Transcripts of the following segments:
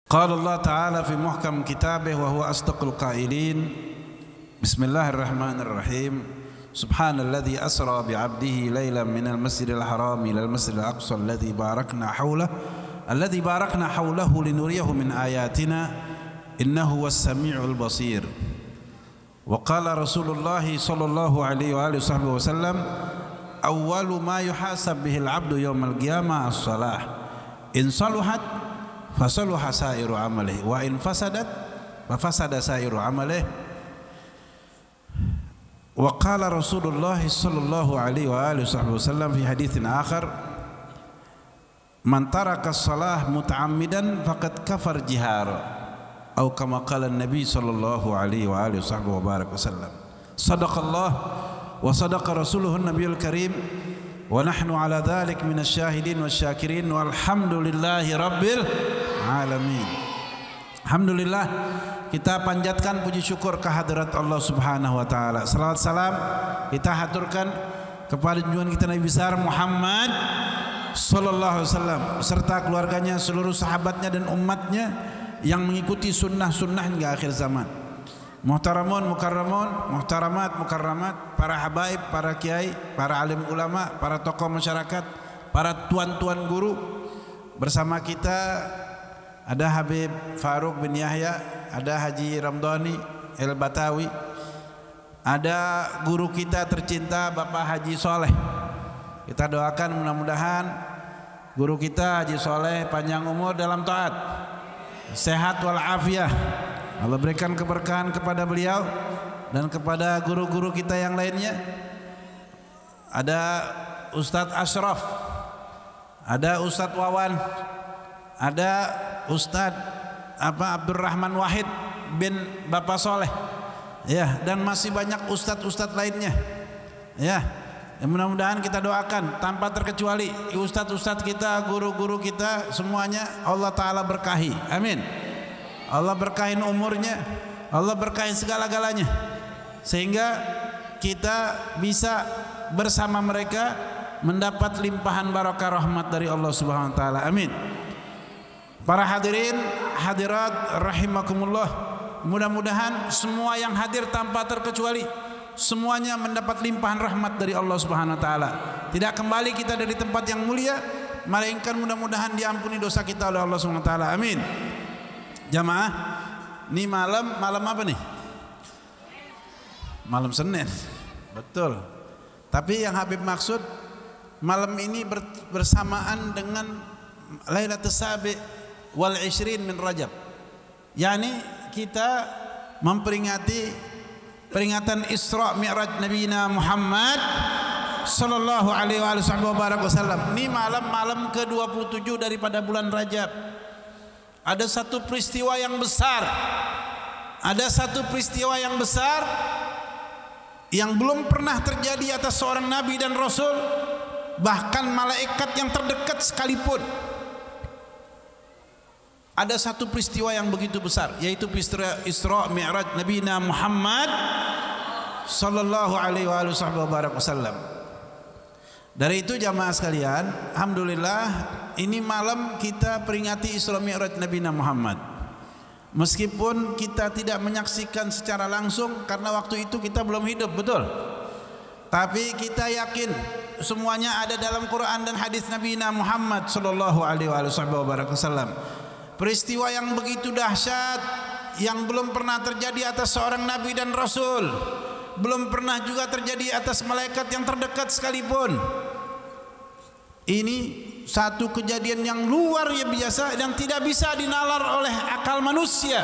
قال الله تعالى في محكم كتابه وهو أصدق القائلين بسم الله الرحمن الرحيم سبحان الذي أسرى بعبده ليلا من المسجد الحرام إلى المسجد الأقصى الذي باركنا حوله لنريه من آياتنا إنه هو السميع البصير. وقال رسول الله صلى الله عليه وآله وصحبه وسلم أول ما يحاسب به العبد يوم القيامة الصلاة إن صلحت fasaluha sairu amalihi wa in fasadat fafasada sairu amalihi. Wa qala Rasulullah sallallahu alaihi wa alihi wasallam fi haditsin akhar man taraka as-salah muta'ammidan faqad kafar jihar atau kama qala an-nabi sallallahu alaihi wa alihi wasallam. Sadaqallah wa sadaqa rasuluhu an-nabiyul karim wa nahnu ala dhalik minasy syahidin wasyakirin walhamdulillahi rabbil alamin. Alhamdulillah, kita panjatkan puji syukur kehadirat Allah Subhanahu wa taala. Salawat salam kita haturkan kepada junjungan kita Nabi besar Muhammad sallallahu alaihi wasallam serta keluarganya, seluruh sahabatnya dan umatnya yang mengikuti sunnah-sunnah hingga akhir zaman. Muhtaramun mukarramun, muhtaramat mukarramat, para habaib, para kiai, para alim ulama, para tokoh masyarakat, para tuan-tuan guru. Bersama kita ada Habib Faruk bin Yahya, ada Haji Ramdhani El Batawi, ada guru kita tercinta Bapak Haji Soleh. Kita doakan mudah-mudahan guru kita Haji Soleh panjang umur dalam taat, sehat walafiat. Allah berikan keberkahan kepada beliau dan kepada guru-guru kita yang lainnya. Ada Ustadz Ashraf, ada Ustadz Wawan, ada Ustadz Abdurrahman Wahid bin Bapak Soleh, ya, dan masih banyak ustadz-ustadz lainnya, ya. Mudah-mudahan kita doakan tanpa terkecuali ustadz-ustadz kita, guru-guru kita semuanya Allah Taala berkahi, amin. Allah berkahin umurnya, Allah berkahin segala-galanya, sehingga kita bisa bersama mereka mendapat limpahan barakah rahmat dari Allah Subhanahu wa taala, amin. Para hadirin hadirat rahimakumullah, mudah-mudahan semua yang hadir tanpa terkecuali semuanya mendapat limpahan rahmat dari Allah Subhanahu wa taala. Tidak kembali kita dari tempat yang mulia melainkan mudah-mudahan diampuni dosa kita oleh Allah Subhanahu wa taala, amin. Jamaah, ini malam apa nih? Malam Senin, betul. Tapi yang Habib maksud malam ini bersamaan dengan Lailatul Sabi wal 20 min Rajab. Yani kita memperingati peringatan Isra Mi'raj Nabi Muhammad sallallahu alaihi wasallam. Ini malam ke-27 daripada bulan Rajab. Ada satu peristiwa yang besar. Ada satu peristiwa yang besar yang belum pernah terjadi atas seorang nabi dan rasul, bahkan malaikat yang terdekat sekalipun. Ada satu peristiwa yang begitu besar, yaitu peristiwa Isra Mi'raj Nabi Muhammad sallallahu alaihi wasallam. Dari itu jamaah sekalian, alhamdulillah ini malam kita peringati Isra Mi'raj Nabi Muhammad. Meskipun kita tidak menyaksikan secara langsung karena waktu itu kita belum hidup, betul. Tapi kita yakin semuanya ada dalam Quran dan hadis Nabi Muhammad sallallahu alaihi wasallam. Peristiwa yang begitu dahsyat yang belum pernah terjadi atas seorang nabi dan rasul, belum pernah juga terjadi atas malaikat yang terdekat sekalipun. Ini satu kejadian yang luar biasa yang tidak bisa dinalar oleh akal manusia.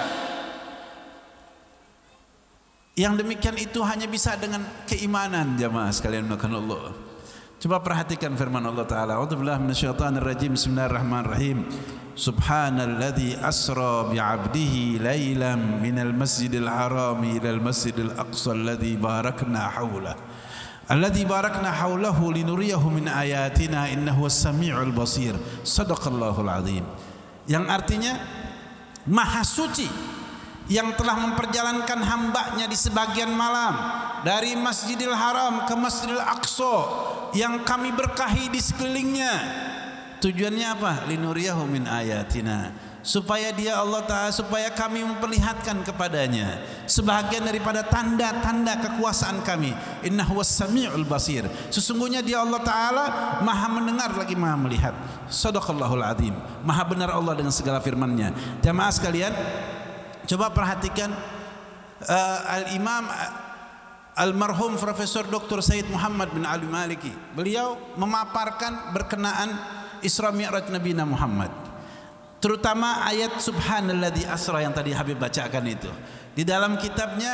Yang demikian itu hanya bisa dengan keimanan, jamaah sekalian melakukan Allah. Coba perhatikan firman Allah Ta'ala. A'udzubillahi minasyaitonirrajim. Bismillahirrahmanirrahim. Subhanalladzi asra bi'abdihi lailan minal masjidil harami ilal masjidil aqsa alladzi barakna haulahu linuriyahu min ayatina innahu was-sami'ul basir. Shadaqallahul azim. Yang artinya Maha Suci yang telah memperjalankan hambanya di sebagian malam dari Masjidil Haram ke Masjidil Aqsa yang kami berkahi di sekelilingnya. Tujuannya apa? Linuriyahu min ayatina, supaya dia Allah Ta'ala, supaya kami memperlihatkan kepadanya sebahagian daripada tanda-tanda kekuasaan kami. Innahu was-sami'ul basir, sesungguhnya dia Allah Ta'ala maha mendengar lagi maha melihat. Shadaqallahul azim, maha benar Allah dengan segala firman-Nya. Jamaah sekalian, coba perhatikan Al-Imam Almarhum Profesor Dr. Said Muhammad bin Ali Maliki, beliau memaparkan berkenaan Isra Mi'raj Nabi Muhammad, terutama ayat Subhanalladzi asra yang tadi Habib bacakan itu. Di dalam kitabnya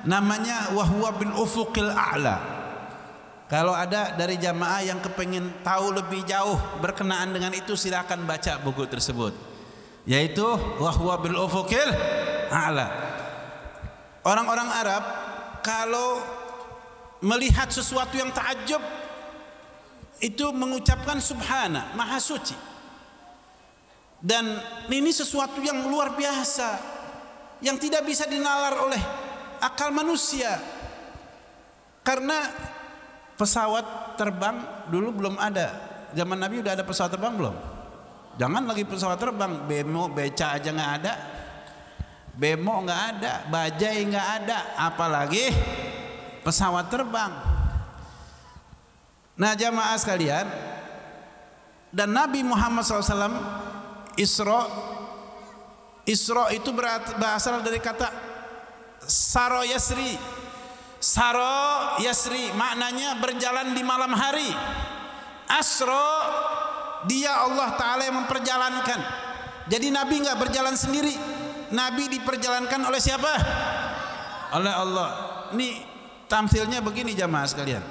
namanya Wahwa bil Ufuqil A'la. Kalau ada dari jamaah yang kepengen tahu lebih jauh berkenaan dengan itu, silakan baca buku tersebut, yaitu Wahwa bil Ufuqil A'la. Orang-orang Arab kalau melihat sesuatu yang takjub itu mengucapkan subhana, maha suci. Dan ini sesuatu yang luar biasa, yang tidak bisa dinalar oleh akal manusia. Karena pesawat terbang dulu belum ada. Zaman Nabi udah ada pesawat terbang belum? Jangan lagi pesawat terbang, bemo, beca aja nggak ada. Bemo nggak ada, bajai nggak ada, apalagi pesawat terbang. Nah jamaah sekalian, dan Nabi Muhammad SAW Isra itu berasal dari kata Saro Yasri. Saro Yasri maknanya berjalan di malam hari. Asro, dia Allah Ta'ala yang memperjalankan. Jadi Nabi nggak berjalan sendiri, Nabi diperjalankan oleh siapa? Oleh Allah. Ini tamsilnya begini jamaah sekalian.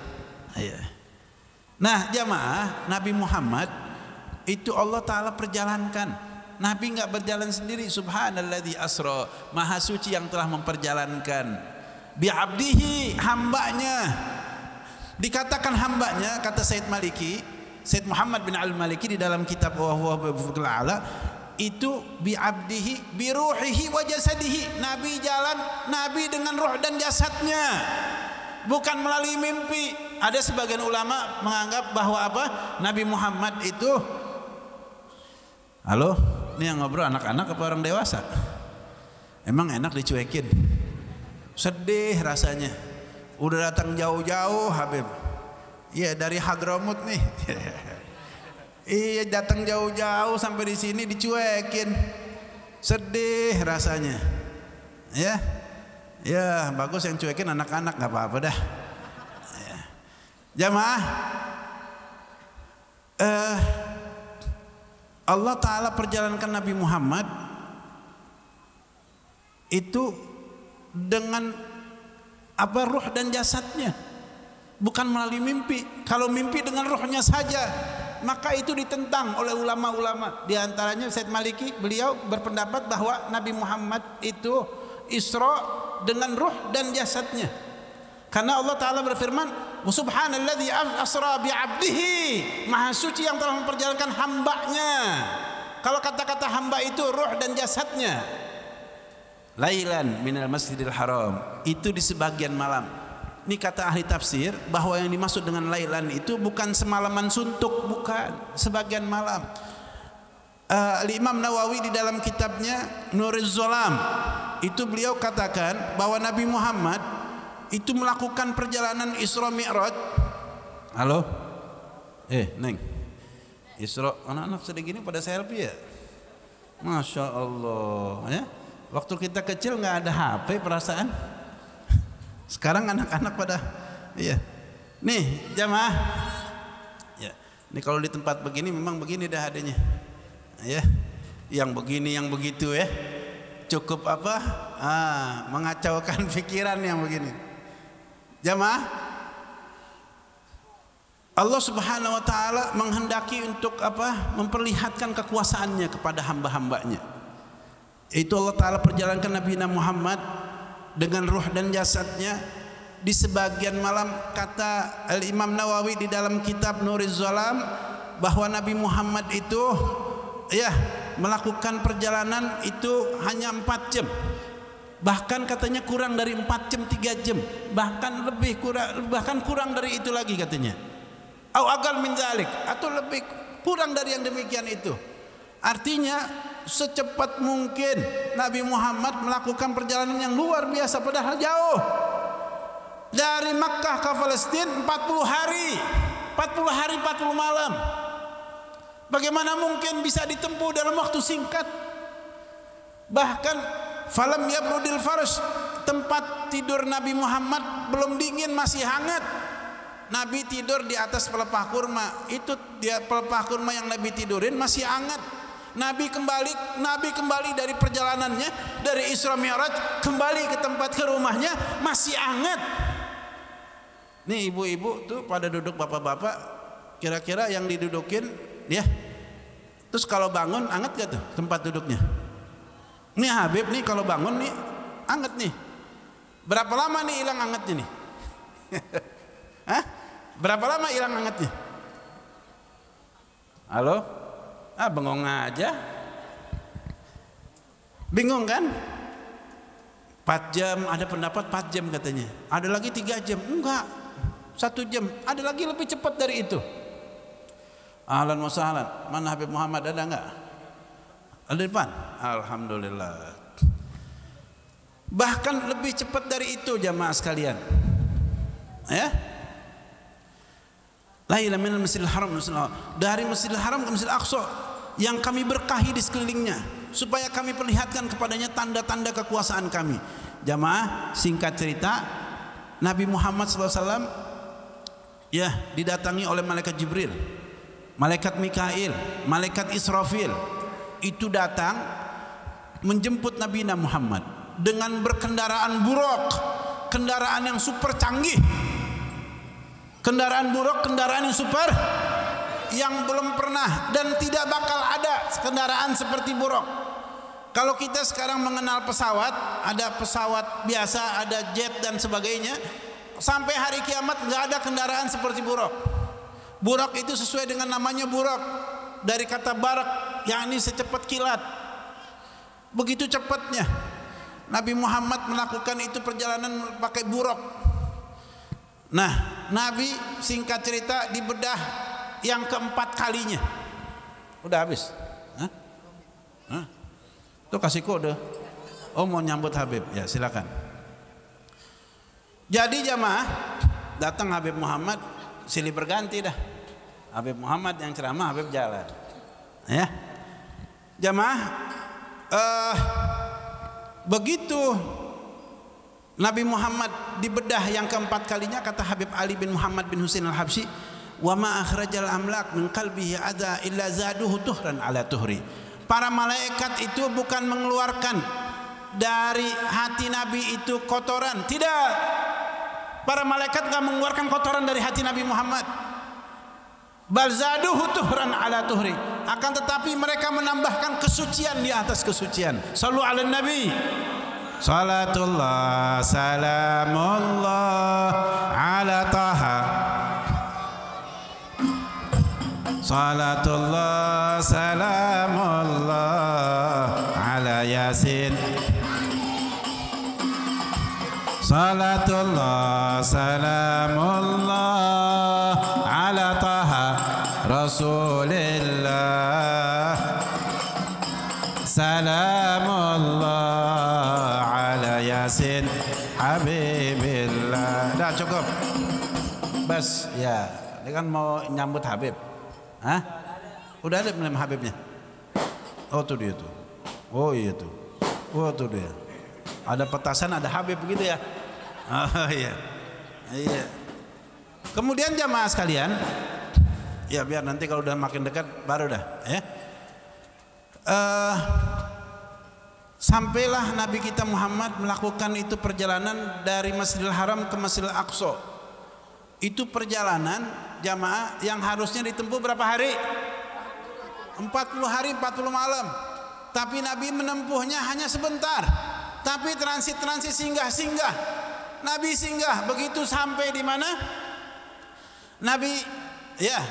Nah jamaah, Nabi Muhammad itu Allah Ta'ala perjalankan. Nabi nggak berjalan sendiri. Subhanalladzi asra, maha suci yang telah memperjalankan. Bi'abdihi, hambanya. Dikatakan hambanya, kata Said Maliki, Said Muhammad bin Al-Maliki di dalam kitab Wahwa bil Ufuqil A'la, itu bi'abdihi biruhihi wa jasadihi. Nabi jalan, Nabi dengan roh dan jasadnya, bukan melalui mimpi. Ada sebagian ulama menganggap bahwa apa? Nabi Muhammad itu, halo, ini yang ngobrol anak-anak apa orang dewasa? Emang enak dicuekin? Sedih rasanya. Udah datang jauh-jauh Habib. Iya dari Hadramut nih. Iya datang jauh-jauh sampai di sini dicuekin, sedih rasanya. Ya, ya bagus yang cuekin anak-anak, nggak apa-apa dah. Ya. Jamaah, Allah Ta'ala perjalankan Nabi Muhammad itu dengan apa? Ruh dan jasadnya, bukan melalui mimpi. Kalau mimpi dengan ruhnya saja, maka itu ditentang oleh ulama-ulama. Di antaranya Said Maliki, beliau berpendapat bahwa Nabi Muhammad itu Isra dengan ruh dan jasadnya. Karena Allah Ta'ala berfirman, Subhanalladzi asra bi'abdihi, maha suci yang telah memperjalankan hambanya. Kalau kata-kata hamba itu ruh dan jasadnya. Lailan minal masjidil haram, itu di sebagian malam. Ini kata ahli tafsir bahwa yang dimaksud dengan lailan itu bukan semalaman suntuk, bukan, sebagian malam. Imam Nawawi di dalam kitabnya Nuriz Zolam itu beliau katakan bahwa Nabi Muhammad itu melakukan perjalanan Isra Mi'raj. Halo, Neng, Isra, anak-anak sedang gini pada selfie ya, Masya Allah ya. Waktu kita kecil nggak ada HP perasaan. Sekarang anak-anak pada, iya. Nih jamaah, ya. Ini kalau di tempat begini memang begini dah adanya, ya. Yang begini, yang begitu ya. Cukup apa? Mengacaukan pikiran yang begini. Jamaah, Allah Subhanahu Wa Taala menghendaki untuk apa? Memperlihatkan kekuasaannya kepada hamba-hambanya. Itu Allah Ta'ala perjalankan Nabi Muhammad dengan ruh dan jasadnya di sebagian malam. Kata Al-Imam Nawawi di dalam kitab Nuriz Zolam bahwa Nabi Muhammad itu ya melakukan perjalanan itu hanya 4 jam. Bahkan katanya kurang dari 4 jam, 3 jam, bahkan lebih kurang, bahkan kurang dari itu lagi katanya. Au agal min zalik, atau lebih kurang dari yang demikian itu. Artinya secepat mungkin Nabi Muhammad melakukan perjalanan yang luar biasa, padahal jauh. Dari Makkah ke Palestina 40 hari 40 malam. Bagaimana mungkin bisa ditempuh dalam waktu singkat? Bahkan falam yabrudil farsh, tempat tidur Nabi Muhammad belum dingin, masih hangat. Nabi tidur di atas pelepah kurma. Itu dia pelepah kurma yang Nabi tidurin masih hangat. Nabi kembali dari perjalanannya, dari Isra Mi'raj, kembali ke tempat ke rumahnya masih hangat. Nih ibu-ibu tuh pada duduk, bapak-bapak, kira-kira yang didudukin ya. Terus kalau bangun hangat gak tuh tempat duduknya? Nih Habib nih kalau bangun nih hangat nih. Berapa lama nih hilang hangatnya nih? Hah? Berapa lama hilang hangatnya? Halo? Bengong aja. Bingung kan? 4 jam, ada pendapat 4 jam katanya. Ada lagi 3 jam. Enggak, 1 jam. Ada lagi lebih cepat dari itu. Ahlan wa sahlan. Mana Habib Muhammad, ada enggak? Ada di depan? Alhamdulillah. Bahkan lebih cepat dari itu jamaah sekalian. Ya? Laila minal Masjidil Haram, dari Masjidil Haram ke Masjidil Aqsa yang kami berkahi di sekelilingnya, supaya kami perlihatkan kepadanya tanda-tanda kekuasaan kami. Jamaah, singkat cerita, Nabi Muhammad SAW ya didatangi oleh malaikat Jibril, malaikat Mikail, malaikat Israfil. Itu datang menjemput Nabi Muhammad dengan berkendaraan buruk, kendaraan yang super canggih. Kendaraan buruk, kendaraan yang super, yang belum pernah dan tidak bakal ada kendaraan seperti buruk. Kalau kita sekarang mengenal pesawat, ada pesawat biasa, ada jet dan sebagainya. Sampai hari kiamat nggak ada kendaraan seperti buruk. Buruk itu sesuai dengan namanya buruk, dari kata barak, yakni secepat kilat. Begitu cepatnya Nabi Muhammad melakukan itu perjalanan pakai buruk. Nah, Nabi singkat cerita dibedah yang keempat kalinya. Udah habis? Hah? Tuh kasih kode. Oh, mau nyambut Habib. Ya silakan. Jadi jamaah, datang Habib Muhammad, silih berganti dah. Habib Muhammad yang ceramah, Habib jalan. Ya. Jamaah, begitu Nabi Muhammad dibedah yang keempat kalinya, kata Habib Ali bin Muhammad bin Husain al-Habsyi, wa ma akhrajal amlak min qalbihi adza illa zaduhu tuhran ala tuhri. Para malaikat itu bukan mengeluarkan dari hati Nabi itu kotoran, tidak. Para malaikat enggak mengeluarkan kotoran dari hati Nabi Muhammad. Bal zaduhu tuhran ala tuhri. Akan tetapi mereka menambahkan kesucian di atas kesucian. Shallu ala nabi. Salatullah salamullah ala taha. Salatullah salamullah ala yasin. Salatullah salamullah ala taha Rasulillah. Salamullah ala yasin habibillah. Dah cukup. Bas ya, dia kan mau nyambut Habib. Hah? Udah ada belum Habibnya? Oh tuh dia tuh. Oh iya tuh. Oh tuh dia. Ada petasan, ada Habib begitu ya. Oh iya. Iya. Kemudian jamaah sekalian, ya biar nanti kalau udah makin dekat baru dah ya. Sampailah Nabi kita Muhammad melakukan itu perjalanan dari Masjidil Haram ke Masjidil Aqsa. Itu perjalanan jamaah yang harusnya ditempuh berapa hari? 40 hari 40 malam. Tapi Nabi menempuhnya hanya sebentar. Tapi transit singgah. Nabi singgah, begitu sampai di mana? Nabi ya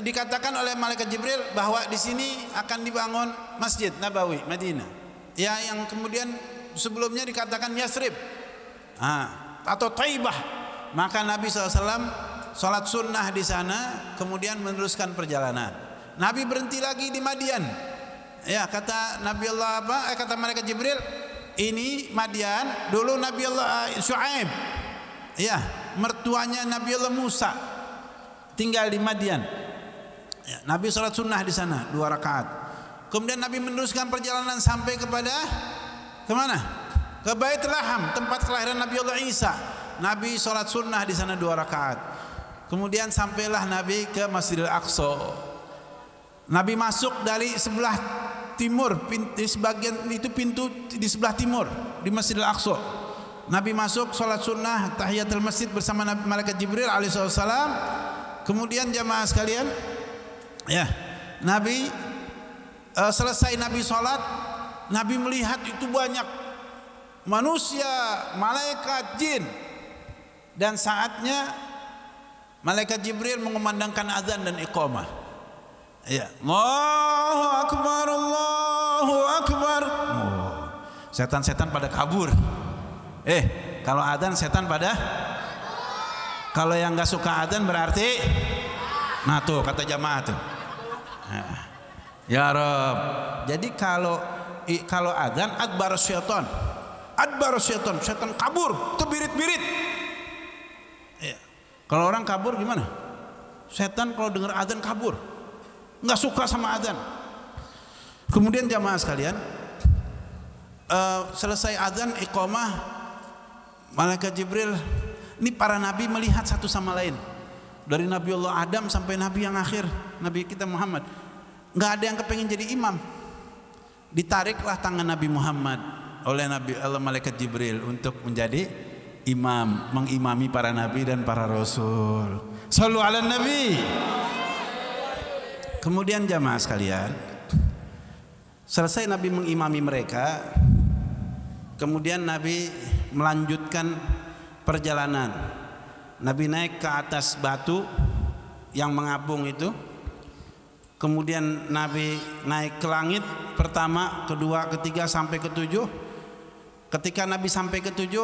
dikatakan oleh malaikat Jibril bahwa di sini akan dibangun Masjid Nabawi Madinah. Ya, yang kemudian sebelumnya dikatakan Yasrib atau Taibah. Maka Nabi SAW sholat sunnah di sana, kemudian meneruskan perjalanan. Nabi berhenti lagi di Madian. Ya, kata Nabi Allah kata malaikat Jibril, ini Madian dulu Nabi Allah Syuaib. Ya, mertuanya Nabi Allah Musa tinggal di Madian. Ya, Nabi salat sunnah di sana 2 rakaat. Kemudian Nabi meneruskan perjalanan sampai kepada kemana? Ke Bait Laham, tempat kelahiran Nabi Allah Isa. Nabi salat sunnah di sana 2 rakaat. Kemudian sampailah Nabi ke Masjidil Aqsa. Nabi masuk dari sebelah timur, di sebagian itu pintu di sebelah timur di Masjidil Aqsa. Nabi masuk salat sunnah tahiyatul masjid bersama malaikat Jibril alaihissalam. Kemudian jamaah sekalian, ya, Nabi selesai Nabi salat, Nabi melihat itu banyak manusia, malaikat, jin, dan saatnya malaikat Jibril mengumandangkan azan dan iqamah. Ya, Allahu Akbar, Allahu Akbar. Setan-setan pada kabur. Kalau azan setan pada, kalau yang nggak suka azan berarti, nah tuh kata jamaah tuh. Ya Rob. Jadi kalau azan adbar syaitan, setan kabur, terbirit-birit. Ya. Kalau orang kabur gimana? Setan kalau dengar azan kabur, nggak suka sama azan. Kemudian jamaah sekalian, selesai azan iqamah, malaikat Jibril, ini para nabi melihat satu sama lain, dari Nabi Allah Adam sampai nabi yang akhir, Nabi kita Muhammad, nggak ada yang kepengen jadi imam. Ditariklah tangan Nabi Muhammad oleh Nabi Allah malaikat Jibril untuk menjadi imam, mengimami para nabi dan para rasul. Shallu ala nabi. Kemudian jamaah sekalian, selesai Nabi mengimami mereka, kemudian Nabi melanjutkan perjalanan. Nabi naik ke atas batu yang mengapung itu. Kemudian Nabi naik ke langit pertama, kedua, ketiga sampai ke-7. Ketika Nabi sampai ke-7,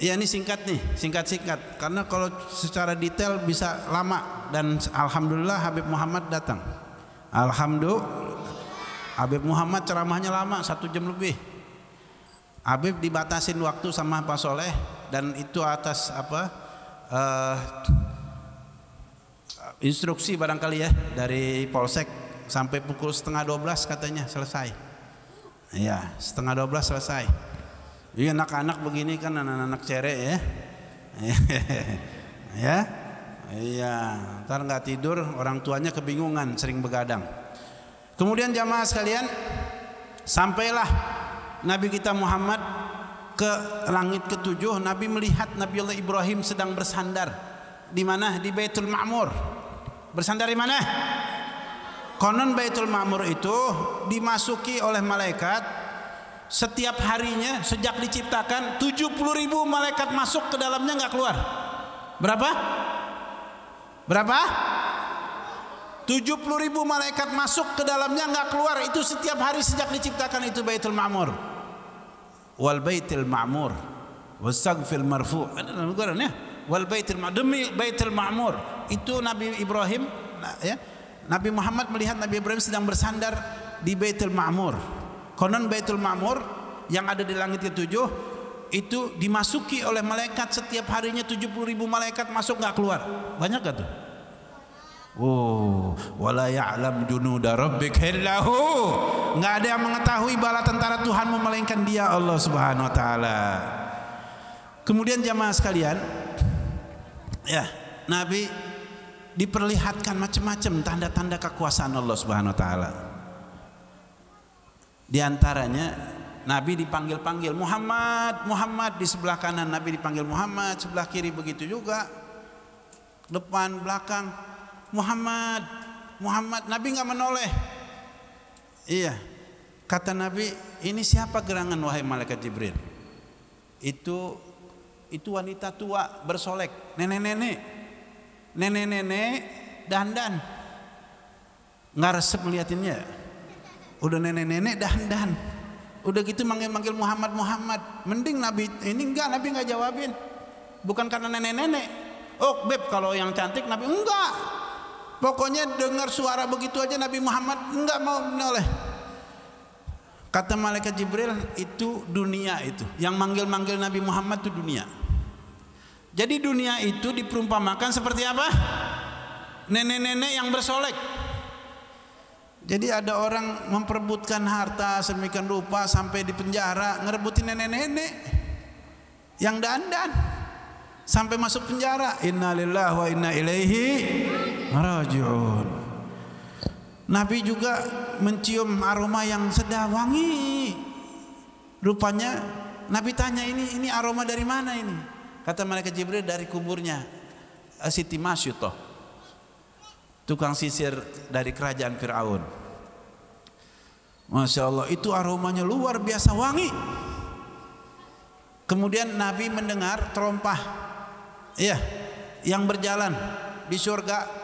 ya ini singkat nih, singkat-singkat, karena kalau secara detail bisa lama. Dan alhamdulillah Habib Muhammad datang. Alhamdulillah Habib Muhammad ceramahnya lama, 1 jam lebih. Habib dibatasin waktu sama Pak Soleh, dan itu atas instruksi barangkali ya dari Polsek, sampai pukul 11:30 katanya selesai. Ya, 11:30 selesai. Iya, anak-anak begini kan, anak-anak cere ya. Ya, iya, ntar nggak tidur, orang tuanya kebingungan, sering begadang. Kemudian jamaah sekalian, sampailah Nabi kita Muhammad ke langit ke-7. Nabi melihat Nabi Allah Ibrahim sedang bersandar di mana? Di Baitul Ma'mur. Bersandar di mana? Konon Baitul Ma'mur itu dimasuki oleh malaikat setiap harinya sejak diciptakan. 70.000 malaikat masuk ke dalamnya, nggak keluar. Berapa? 70.000 malaikat masuk ke dalamnya, nggak keluar. Itu setiap hari sejak diciptakan itu Baitul Ma'mur. Wal Baitul Ma'mur wasaghfil marfu'. Wal Baitul Ma'mur, demi Baitul Ma'mur. Itu Nabi Ibrahim, ya. Nabi Muhammad melihat Nabi Ibrahim sedang bersandar di Baitul Ma'mur. Konon Baitul Ma'mur yang ada di langit ke-7 itu dimasuki oleh malaikat setiap harinya. 70.000 malaikat masuk, nggak keluar. Banyak gak tuh? Wala ya'lam junuda rabbika illahu. Nggak ada yang mengetahui bala tentara Tuhanmu melainkan Dia, Allah Subhanahu wa taala. Kemudian jamaah sekalian, ya, Nabi diperlihatkan macam-macam tanda-tanda kekuasaan Allah Subhanahu wa taala. Di antaranya Nabi dipanggil-panggil Muhammad, Muhammad. Di sebelah kanan Nabi dipanggil Muhammad, sebelah kiri begitu juga, depan belakang Muhammad, Muhammad. Nabi nggak menoleh. Iya, kata Nabi, ini siapa gerangan wahai malaikat Jibril? Itu wanita tua bersolek, nenek-nenek dandan, nggak resep melihatinnya. Udah nenek-nenek dandan, udah gitu manggil Muhammad. Mending Nabi ini Nabi nggak jawabin, bukan karena nenek-nenek. Oh beb, kalau yang cantik Nabi enggak. Pokoknya dengar suara begitu aja Nabi Muhammad enggak mau menoleh. Kata malaikat Jibril, itu dunia itu. Yang manggil-manggil Nabi Muhammad itu dunia. Jadi dunia itu diperumpamakan seperti apa? Nenek-nenek yang bersolek. Jadi ada orang memperebutkan harta sedemikian rupa sampai di penjara, ngerebutin nenek-nenek yang dandan sampai masuk penjara. Innalillahi wa inna ilaihi raji'un. Nabi juga mencium aroma yang sedap, wangi. Rupanya Nabi tanya, ini aroma dari mana ini? Kata malaikat Jibril, dari kuburnya Siti Masyutoh, tukang sisir dari kerajaan Fir'aun. Masya Allah, itu aromanya luar biasa wangi. Kemudian Nabi mendengar terompah, ya, yang berjalan di surga.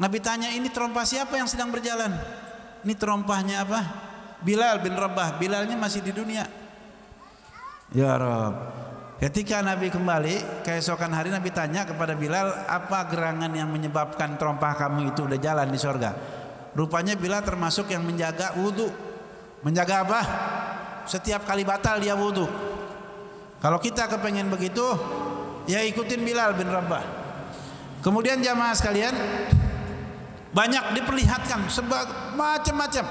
Nabi tanya, ini terompah siapa yang sedang berjalan? Ini terompahnya apa? Bilal bin Rabah. Bilalnya masih di dunia. Ya Rabb. Ketika Nabi kembali, keesokan hari Nabi tanya kepada Bilal, apa gerangan yang menyebabkan terompah kamu itu udah jalan di surga? Rupanya Bilal termasuk yang menjaga wudu. Menjaga apa? Setiap kali batal dia wudu. Kalau kita kepengen begitu, ya ikutin Bilal bin Rabah. Kemudian jamaah sekalian, banyak diperlihatkan sebab macam-macam.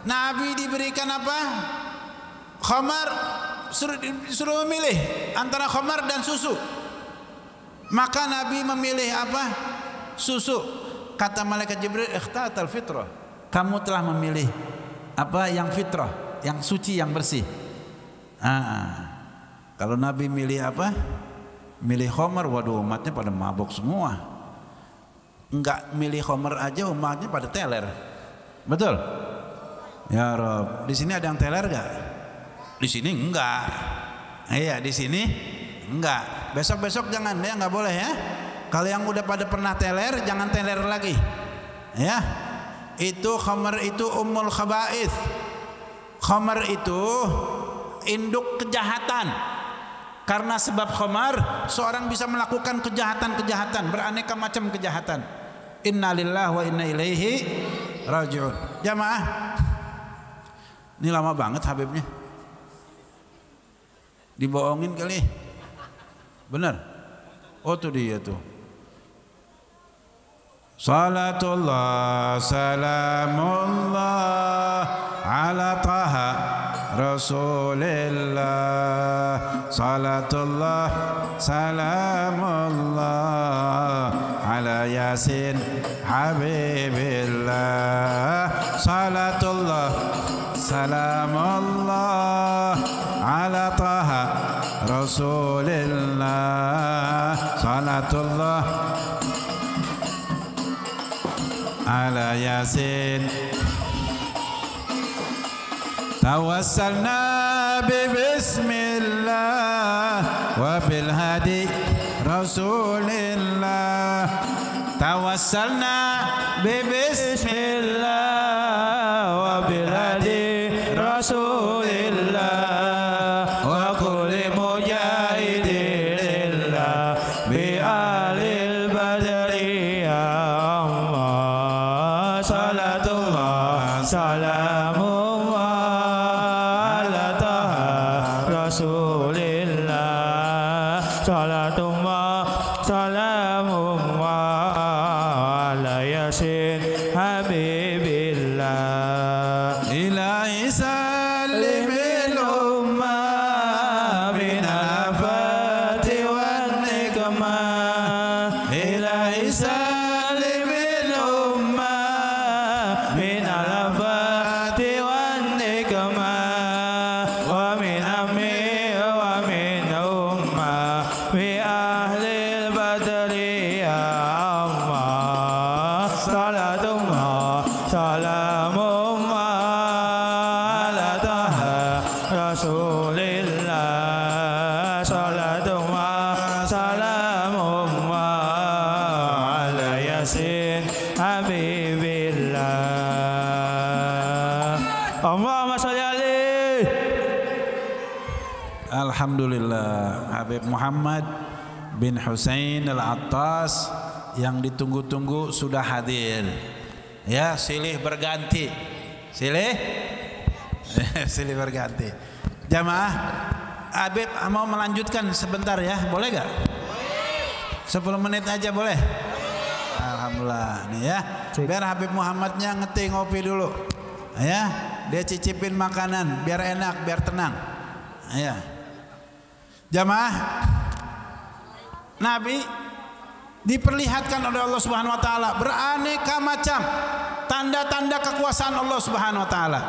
Nabi diberikan apa? Khamar, suruh memilih antara khamar dan susu. Maka Nabi memilih apa? Susu. Kata malaikat Jibril, ikhtatal fitrah. Kamu telah memilih apa yang fitrah, yang suci, yang bersih. Kalau Nabi milih apa? Milih khamar, waduh umatnya pada mabuk semua. Enggak milih khamar aja umatnya pada teler. Betul? Ya Rob, di sini ada yang teler enggak? Di sini enggak. Iya, di sini enggak. Besok-besok jangan, ya enggak boleh ya. Kalau yang udah pada pernah teler, jangan teler lagi. Ya. Itu khamar itu ummul khaba'ith. Khamar itu induk kejahatan. Karena sebab khamar, seorang bisa melakukan kejahatan-kejahatan, beraneka macam kejahatan. Innalillahi wa inna ilaihi raji'un. Jamaah, ini lama banget Habibnya. Dibohongin kali. Benar? Oh tuh dia tuh. Salatullah salamullah ala taha Rasulillah. Salatullah salamullah ala Yasin Habibillah. Salatullah salamullah ala taha Rasulillah. Salatullah ala Yasin. Tawassalna bismillah wa bil hadi Rasulillah. Tawassalna bismillah wa bil hadi Rasulillah wa kulli mujahidillah bi alil badri ya Allah. Salatullah salamu Rasulillah. Salatullah salamullah ala Yasin Habibillah. Ilahi salimil ummah min afati wan nikmah. Ilahi salimil ummah min afati wan nikmah wa min Rasulillah. Salatullah salamullah ala Yasin Habibillah. Allahumma sholli alaihi. Alhamdulillah, Habib Muhammad bin Husain Al-Attas yang ditunggu-tunggu sudah hadir. Ya, silih berganti. Silih Silih berganti. Jamaah, Habib mau melanjutkan sebentar ya, boleh gak? 10 menit aja boleh? Alhamdulillah nih ya. Biar Habib Muhammadnya ngeteh ngopi dulu. Ya, dia cicipin makanan biar enak, biar tenang. Ya. Jamaah, Nabi diperlihatkan oleh Allah Subhanahu wa taala beraneka macam tanda-tanda kekuasaan Allah Subhanahu wa taala.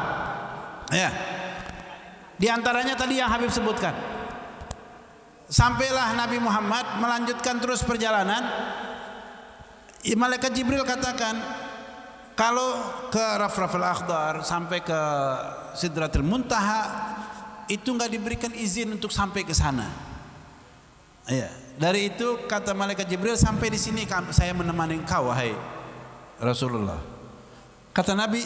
Ya. Di antaranya tadi yang Habib sebutkan. Sampailah Nabi Muhammad melanjutkan terus perjalanan. Malaikat Jibril katakan, kalau ke Rafraful Akhdar sampai ke Sidratul Muntaha itu nggak diberikan izin untuk sampai ke sana. Ya. Dari itu kata malaikat Jibril, sampai di sini saya menemani engkau wahai Rasulullah. Kata Nabi,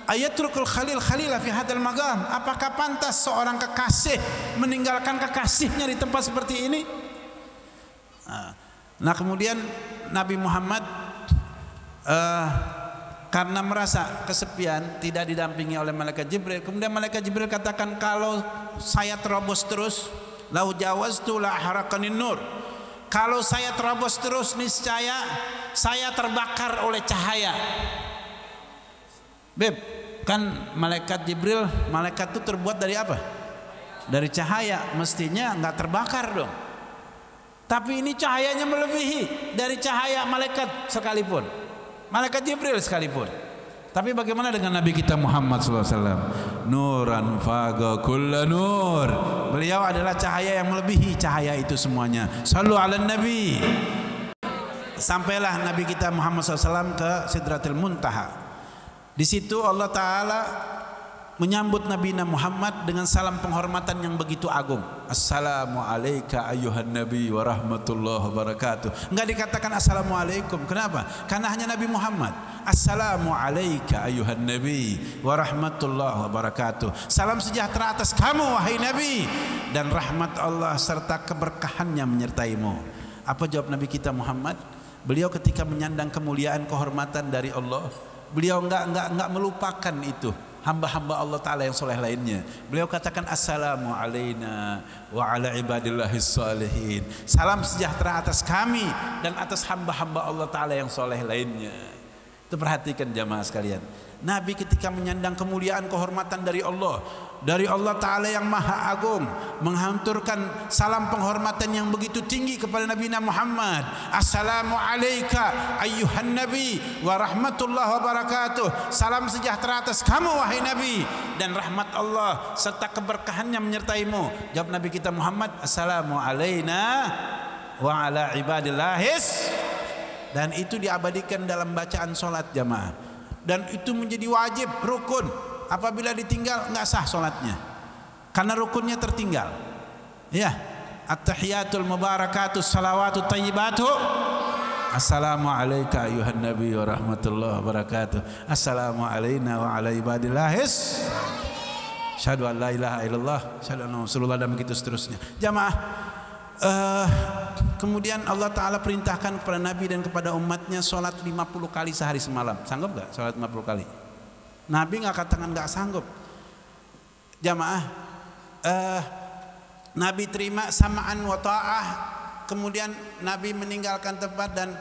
ayatrukul khalil khalilah fi hadal magam. Apakah pantas seorang kekasih meninggalkan kekasihnya di tempat seperti ini? Nah kemudian Nabi Muhammad karena merasa kesepian, tidak didampingi oleh malaikat Jibril. Kemudian malaikat Jibril katakan, kalau saya terobos terus, lau jawaztu la haraqanin nur. Kalau saya terobos terus, niscaya saya terbakar oleh cahaya. Beb, kan malaikat Jibril, malaikat itu terbuat dari apa? Dari cahaya, mestinya nggak terbakar dong. Tapi ini cahayanya melebihi dari cahaya malaikat sekalipun, malaikat Jibril sekalipun. Tapi bagaimana dengan Nabi kita Muhammad SAW? Nuran faga kulla nur. Beliau adalah cahaya yang melebihi cahaya itu semuanya. Sallu ala Nabi. Sampailah Nabi kita Muhammad SAW ke Sidratul Muntaha. Di situ Allah Ta'ala menyambut Nabi Muhammad dengan salam penghormatan yang begitu agung. Assalamu alayka ayyuhan nabi wa rahmatullahi wa barakatuh. Enggak dikatakan assalamualaikum. Kenapa? Karena hanya Nabi Muhammad. Assalamu alayka ayyuhan nabi wa rahmatullahi wa barakatuh. Salam sejahtera atas kamu wahai Nabi, dan rahmat Allah serta keberkahannya menyertaimu. Apa jawab Nabi kita Muhammad? Beliau ketika menyandang kemuliaan kehormatan dari Allah, beliau enggak melupakan itu hamba-hamba Allah Ta'ala yang soleh lainnya. Beliau katakan assalamu alayna wa ala ibadillahis salihin. Salam sejahtera atas kami dan atas hamba-hamba Allah Ta'ala yang soleh lainnya. Itu perhatikan jamaah sekalian. Nabi ketika menyandang kemuliaan kehormatan dari Allah Ta'ala yang maha agung, menghanturkan salam penghormatan yang begitu tinggi kepada Nabi Muhammad. Assalamu alayka ayyuhan nabi wa rahmatullahi wa barakatuh. Salam sejahtera atas kamu wahai Nabi, dan rahmat Allah serta keberkahannya menyertaimu. Jawab Nabi kita Muhammad, assalamu alayna wa ala ibadillahis. Dan itu diabadikan dalam bacaan solat jamaah, dan itu menjadi wajib, rukun. Apabila ditinggal nggak sah solatnya, karena rukunnya tertinggal. Ya, at-tahiyatul mubarakatus salawatu tayyibatu. Assalamu alayka ayyuhan nabi wa rahmatullahi wa barakatuh. Assalamu alayna wa ala ibadillahis. Syahadu an la ilaha illallah, syahadu anna Rasulullah, dan begitu seterusnya. Jamaah, kemudian Allah Ta'ala perintahkan kepada Nabi dan kepada umatnya sholat 50 kali sehari semalam. Sanggup gak sholat 50 kali? Nabi gak katakan gak sanggup. Jamaah, Nabi terima sama'an wa ta'ah. Kemudian Nabi meninggalkan tempat dan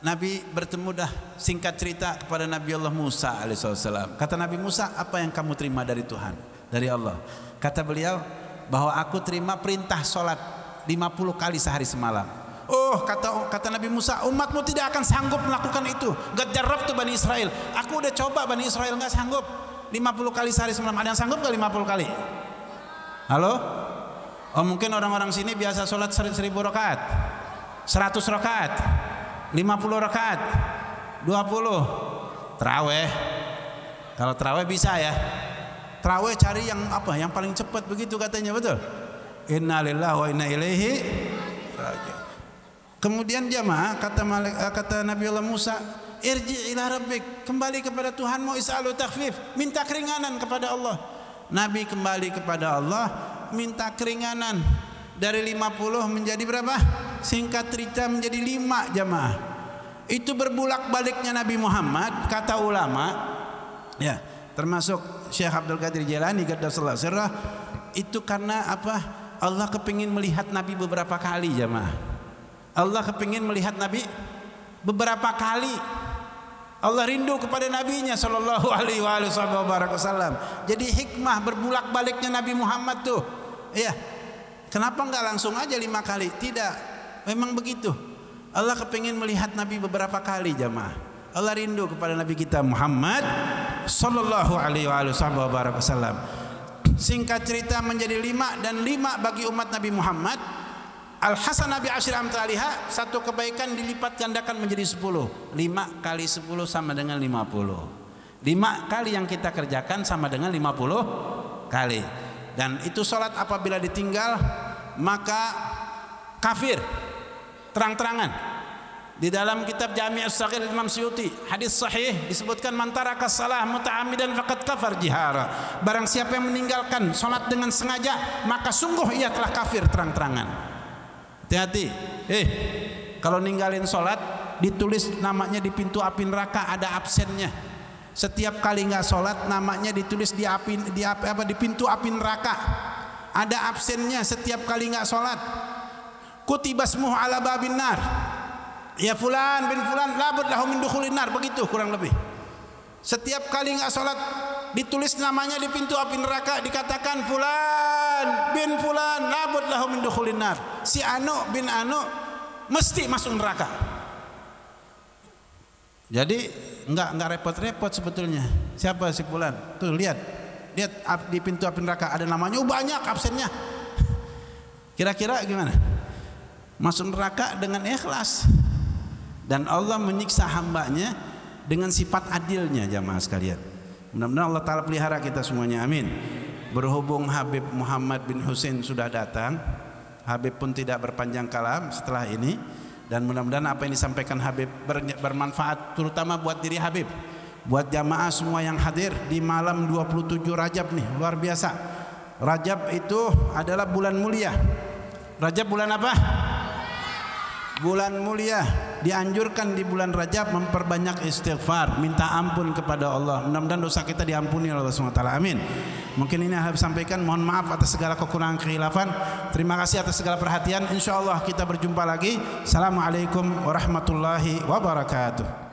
Nabi bertemu dah, singkat cerita, kepada Nabi Allah Musa alaihissalam. Kata Nabi Musa, apa yang kamu terima dari Tuhan, dari Allah? Kata beliau, bahwa aku terima perintah sholat 50 kali sehari semalam. Oh, kata Nabi Musa, umatmu tidak akan sanggup melakukan itu. Gak jarab tuh Bani Israel. Aku udah coba Bani Israel gak sanggup 50 kali sehari semalam. Ada yang sanggup gak 50 kali? Halo? Oh, mungkin orang-orang sini biasa sholat 1000 rakaat, 100 rakaat, 50 rakaat, 20. Terawih. Kalau terawih bisa ya. Terawih cari yang apa? Yang paling cepat begitu katanya, betul? Inna lillahi wa inna ilaihi raji'un. Kemudian jamaah kata Nabi Allah Musa, irji ila rabbik, kembali kepada Tuhanmu, is'alu takhfif, minta keringanan kepada Allah. Nabi kembali kepada Allah, minta keringanan. Dari 50 menjadi berapa? Singkat cerita menjadi 5 jamaah. Itu berbulak baliknya Nabi Muhammad, kata ulama ya, termasuk Syekh Abdul Qadir Jailani Qaddasallahu sirrah itu karena apa? Allah kepingin melihat Nabi beberapa kali jamaah. Allah kepingin melihat Nabi beberapa kali. Allah rindu kepada nabinya sallallahu alaihi wasallam. Jadi hikmah berbulak-baliknya Nabi Muhammad tuh. Ya. Kenapa enggak langsung aja 5 kali? Tidak. Memang begitu. Allah kepingin melihat Nabi beberapa kali jamaah. Allah rindu kepada Nabi kita Muhammad sallallahu alaihi wasallam. Singkat cerita menjadi 5 dan 5 bagi umat Nabi Muhammad. Al-hasanah bi asyri amsalihha, satu kebaikan dilipat gandakan menjadi 10. 5 kali 10 sama dengan 50. 5 kali yang kita kerjakan sama dengan 50 kali. Dan itu salat apabila ditinggal maka kafir terang-terangan. Di dalam kitab Jami'us Shaghir Imam Suyuti, hadis sahih disebutkan man taraka shalah muta'ammidan faqad kafar jihara. Barang siapa yang meninggalkan salat dengan sengaja maka sungguh ia telah kafir terang-terangan. Hati-hati. Kalau ninggalin sholat ditulis namanya di pintu api neraka, ada absennya. Setiap kali nggak sholat namanya ditulis di pintu api neraka, ada absennya. Setiap kali nggak sholat, kutibasmuh ala babin nar, ya fulan bin fulan labud lahu min dukhulin nar, begitu kurang lebih. Setiap kali nggak sholat ditulis namanya di pintu api neraka, dikatakan fulan bin fulan labud lahu min dukhulin nar, si anu bin anu mesti masuk neraka. Jadi enggak repot-repot sebetulnya. Siapa si fulan? Tuh lihat di pintu api neraka ada namanya, banyak absennya. Kira-kira gimana? Masuk neraka dengan ikhlas. Dan Allah menyiksa hambanya dengan sifat adilnya jamaah sekalian. Mudah-mudahan Allah Ta'ala pelihara kita semuanya, amin. Berhubung Habib Muhammad bin Husain sudah datang, Habib pun tidak berpanjang kalam setelah ini. Dan mudah-mudahan apa yang disampaikan Habib bermanfaat, terutama buat diri Habib, buat jamaah semua yang hadir di malam 27 Rajab nih, luar biasa. Rajab itu adalah bulan mulia. Rajab bulan apa? Bulan mulia. Dianjurkan di bulan Rajab memperbanyak istighfar, minta ampun kepada Allah. Mudah-mudahan dosa kita diampuni oleh Allah SWT, amin. Mungkin ini yang harus sampaikan. Mohon maaf atas segala kekurangan kekhilafan. Terima kasih atas segala perhatian. Insyaallah kita berjumpa lagi. Assalamualaikum warahmatullahi wabarakatuh.